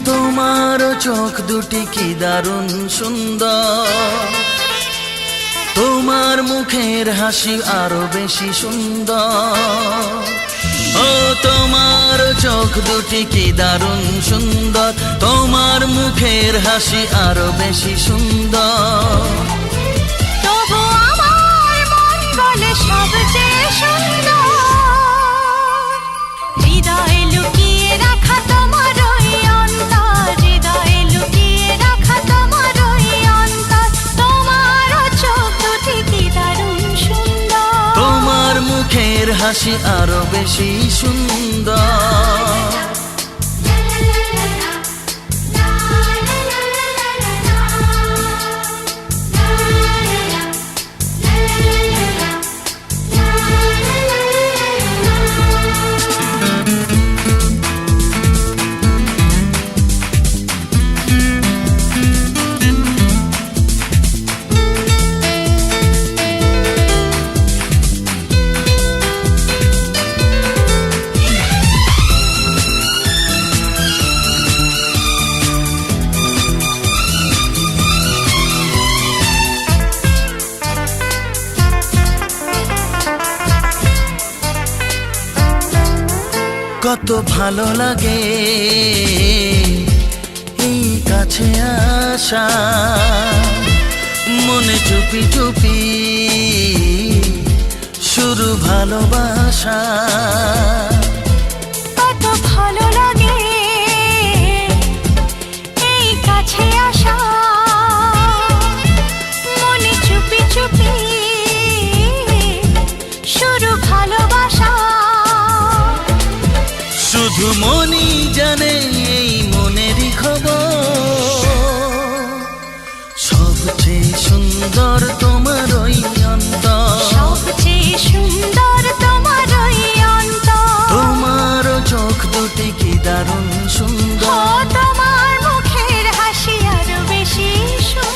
তোমার চোখ দুটি কি দারুণ সুন্দর, তোমার মুখের হাসি আরো বেশি সুন্দর। ও তোমার চোখ দুটি কি দারুণ সুন্দর, তোমার মুখের হাসি আরো বেশি সুন্দর। তবু আমার মন বলে সবচেয়ে সুন্দর, হৃদয়ে লুকিয়ে রাখা তোমার ওই অন্তর, হৃদয়ে লুকিয়ে রাখা তোমার ওই অন্তর। তোমার চোখ দুটি কি দারুণ সুন্দর, তোমার মুখের হাসি আরো বেশি সুন্দর। কত ভালো লাগে এই কাছে আসা, মনে চুপি চুপি শুরু ভালোবাসা। কত ভালো লাগে এই কাছে আসা, মনে চুপি চুপি শুরু ভালোবাসা। শুধু মনই জানে এই মনেরই খবর, সবচেয়ে সুন্দর তোমার ওই অন্তর, সবচেয়ে সুন্দর তোমার ওই অন্তর। তোমার চোখ দুটি কি দারুণ সুন্দর, তোমার মুখের হাসি আরো বেশি সুন্দর।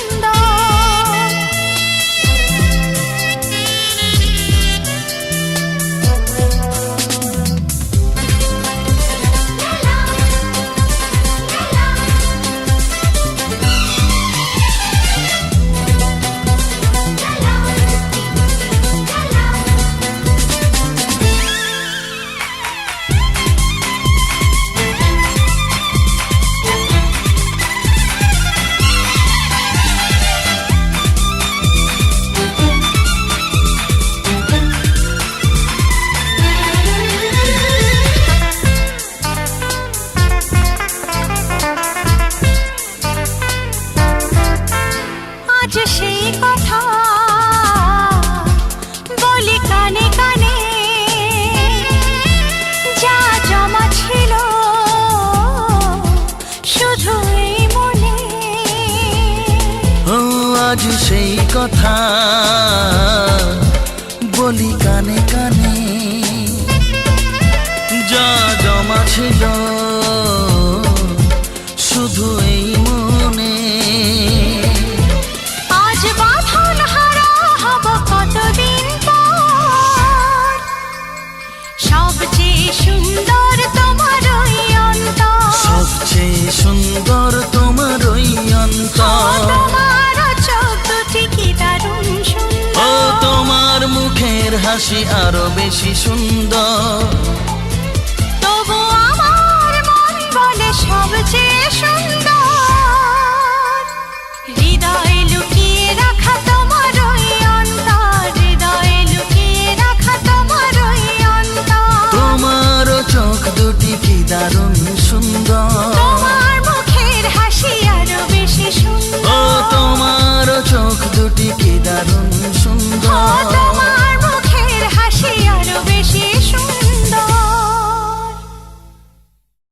আজ সেই কথা বলি কানে কানে, যা জমা ছিল শুধু এই মনে। ও আজ সেই কথা বলি কানে কানে, যা জমা ছিল শুধু এই মনে। আজ বাঁধন হারা হব কতদিন পর, সবচেয়ে সুন্দর তোমার ওই অন্তর, সবচেয়ে সুন্দর তোমার ওই অন্তর। তোমার চোখ দুটি কি দারুণ সুন্দর, ও তোমার মুখের হাসি আরো বেশি সুন্দর। তবু আমার মন বলে সবচেয়ে সুন্দর, হৃদয়ে লুকিয়ে রাখা তোমার ওই অন্তর, হৃদয়ে লুকিয়ে রাখা তোমার ওই অন্তর। তোমার চোখ দুটি কি দারুণ সুন্দর, তোমার মুখের হাসি আরো বেশি সুন্দর, ও তোমার চোখ দুটি কি দারুণ সুন্দর। তোমার মুখের হাসি আরো বেশি সুন্দর,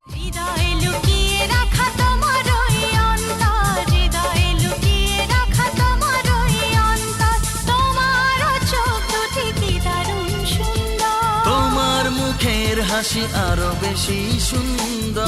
হৃদয়ে লুকিয়ে রাখা তোমার ওই অন্তর, হৃদয়ে লুকিয়ে রাখা তোমার ওই অন্তর। তোমার চোখ দুটি কি দারুণ সুন্দর, তোমার মুখের হাসি আরো বেশি সুন্দর।